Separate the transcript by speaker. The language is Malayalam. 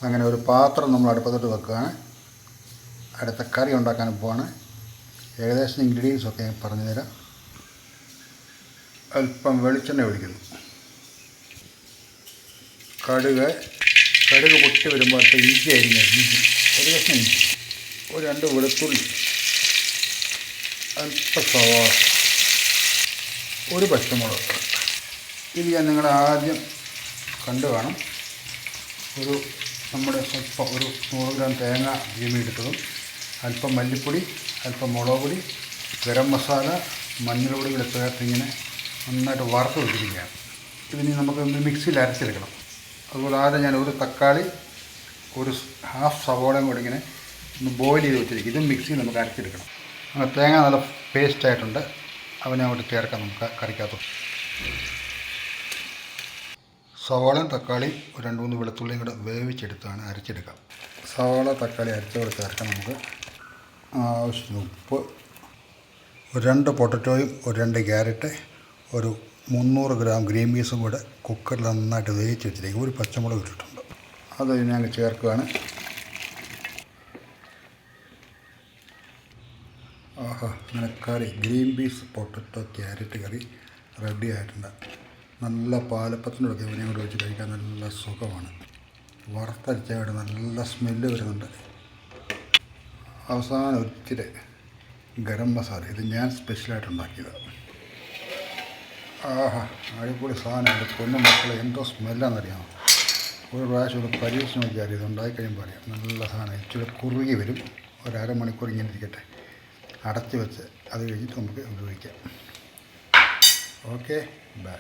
Speaker 1: അങ്ങനെ ഒരു പാത്രം നമ്മൾ അടുപ്പത്തോട്ട് വെക്കുകയാണ്. അടുത്ത കറി ഉണ്ടാക്കാൻ പോവാണ്. ഏകദേശം ഇൻഗ്രീഡിയൻസൊക്കെ ഞാൻ പറഞ്ഞുതരാം. അല്പം വെളിച്ചെണ്ണ ഒഴിക്കുന്നു. കടുക് പൊട്ടി വരുമ്പോൾ അടുത്ത ഇഞ്ചി അരിഞ്ഞ ഇഞ്ചി, ഒരു കഷ്ണം ഇഞ്ചി, ഒരു 2 വെളുത്തുള്ളി, അല്പം സവാള, ഒരു പച്ചമുളക്. ഇത് ഞാൻ നിങ്ങളെ ആദ്യം കണ്ടു കാണും. നമ്മുടെ സ്വല്പം ഒരു 100 ഗ്രാം തേങ്ങ ജീമിയെടുത്തതും, അല്പം മല്ലിപ്പൊടി, അല്പം മുളക് പൊടി, ഗരം മസാല, മഞ്ഞൾപ്പൊടി കൂടെ ചേർത്തിങ്ങനെ നന്നായിട്ട് വറുത്ത് വെച്ചിരിക്കുകയാണ്. ഇതിന് നമുക്ക് മിക്സിയിൽ അരച്ചെടുക്കണം. അതുപോലെ ആദ്യം ഞാൻ ഒരു തക്കാളി, ഒരു ഹാഫ് സവോളയും കൂടി ഇങ്ങനെ ഒന്ന് ബോയിൽ ചെയ്ത് വെച്ചിരിക്കും. ഇതും മിക്സിയിൽ നമുക്ക് അരച്ചെടുക്കണം. അങ്ങനെ തേങ്ങ നല്ല പേസ്റ്റായിട്ടുണ്ട്. അവനെ അങ്ങോട്ട് ചേർക്കാം നമുക്ക് കറിക്കകത്ത്. സവാളയും തക്കാളി ഒരു 2-3 വെളുത്തുള്ളിയും കൂടെ വേവിച്ചെടുത്താണ് അരച്ചെടുക്കാം. സവാള തക്കാളി അരച്ചോടെ ചേർക്കാം. നമുക്ക് ആവശ്യത്തിന് ഉപ്പ്, ഒരു 2 പൊട്ടറ്റോയും ഒരു 2 ക്യാരറ്റ്, ഒരു 300 ഗ്രാം ഗ്രീൻ പീസും കൂടെ കുക്കറിൽ നന്നായിട്ട് വേവിച്ച് വെച്ചിരിക്കും. ഒരു പച്ചമുളക് ഇട്ടിട്ടുണ്ട്. അത് ഞാൻ ചേർക്കുകയാണ്. ആഹാ, അങ്ങനെ കറി ഗ്രീൻ പീസ് പൊട്ടറ്റോ ക്യാരറ്റ് കറി റെഡി ആയിട്ടുണ്ട്. നല്ല പാലപ്പത്തിനൊക്കെ ഇവനെയും കൂടെ വെച്ച് കഴിക്കാൻ നല്ല സുഖമാണ്. വറുത്തരച്ചവിടെ നല്ല സ്മെല്ല് വരുന്നുണ്ട്. അവസാനം ഒരിച്ചിരി ഗരം മസാല, ഇത് ഞാൻ സ്പെഷ്യലായിട്ട് ഉണ്ടാക്കിയതാണ്. ആഹാ, അടിപൊളി സാധനം. എൻ്റെ പൊന്നു മക്കളെ, എന്തോ സ്മെല്ലാണെന്നറിയാമോ. ഒരു പ്രാവശ്യം ഒരു പരീക്ഷണം നോക്കിയാൽ ഇത് ഉണ്ടായിക്കഴിയുമ്പോൾ അറിയാം. നല്ല സാധനം. ഇച്ചിരി കുറുകി വരും. ഒരു അരമണിക്കൂർ ഇങ്ങനെ ഇരിക്കട്ടെ, അടച്ച് വെച്ച് അത് കഴിഞ്ഞിട്ട് നമുക്ക് ഉപയോഗിക്കാം. Okay, by.